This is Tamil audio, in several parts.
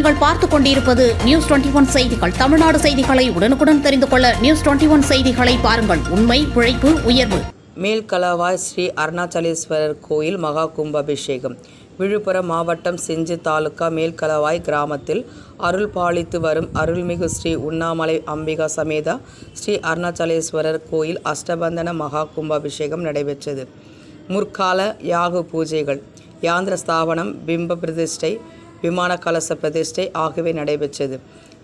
நீங்கள் பார்த்துக் கொண்டிருப்பது நியூஸ் 21 செய்திகள். தமிழ்நாடு செய்திகளை உடனுக்குடன் தெரிந்து கொள்ள நியூஸ் 21 செய்திகளை பாருங்கள். உண்மை, உழைப்பு, உயர்வு. மேல்களவாய் ஸ்ரீ அருணாச்சலேஸ்வரர் கோயில் மகா கும்பாபிஷேகம். விழுப்புரம் மாவட்டம் செஞ்சி தாலுகா மேல்களவாய் கிராமத்தில் அருள் பாலித்து வரும் அருள்மிகு ஸ்ரீ உண்ணாமலை அம்பிகா சமேதா ஸ்ரீ அருணாச்சலேஸ்வரர் கோயில் அஷ்டபந்தன மகா கும்பாபிஷேகம் நடைபெற்றது. முற்கால யாக பூஜைகள், யாந்திர ஸ்தாபனம், பிம்ப பிரதிஷ்டை, விமான கலச பிரதிஷ்டை ஆகியவை நடைபெற்றது.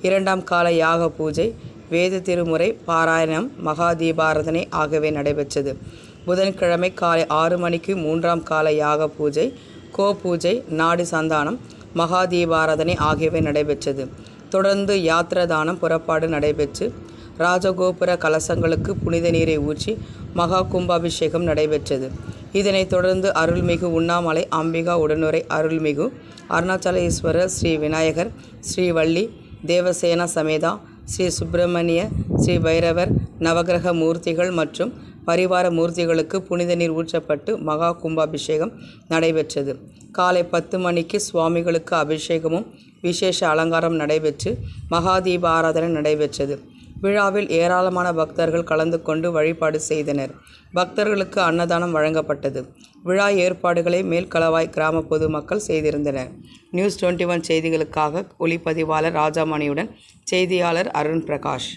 இரண்டாம் கால யாக பூஜை, வேத திருமுறை பாராயணம், மகா தீபாராதனை ஆகியவை நடைபெற்றது. புதன்கிழமை காலை 6 மணிக்கு மூன்றாம் கால யாக பூஜை, கோ பூஜை, நாடி சந்தானம், மகா தீபாராதனை ஆகியவை நடைபெற்றது. தொடர்ந்து யாத்திரதானம் புறப்பாடு நடைபெற்று ராஜகோபுர கலசங்களுக்கு புனித நீரை ஊற்றி மகா கும்பாபிஷேகம் நடைபெற்றது. இதனைத் தொடர்ந்து அருள்மிகு உண்ணாமலை அம்பிகா உடனுரை அருள்மிகு அருணாச்சலேஸ்வரர் ஸ்ரீ விநாயகர், ஸ்ரீ வள்ளி தேவசேனா சமேதா ஸ்ரீ சுப்பிரமணிய, ஸ்ரீ பைரவர், நவகிரக மூர்த்திகள் மற்றும் பரிவார மூர்த்திகளுக்கு புனித நீர் ஊற்றப்பட்டு மகா கும்பாபிஷேகம் நடைபெற்றது. காலை 10 மணிக்கு சுவாமிகளுக்கு அபிஷேகமும் விசேஷ அலங்காரம் நடைபெற்று மகாதீப ஆராதனை நடைபெற்றது. விழாவில் ஏராளமான பக்தர்கள் கலந்து கொண்டு வழிபாடு செய்தனர். பக்தர்களுக்கு அன்னதானம் வழங்கப்பட்டது. விழா ஏற்பாடுகளை மேல்களவாய் கிராம பொதுமக்கள் செய்திருந்தனர். நியூஸ் 21 செய்திகளுக்காக ஒளிப்பதிவாளர் ராஜாமணியுடன் செய்தியாளர் அருண் பிரகாஷ்.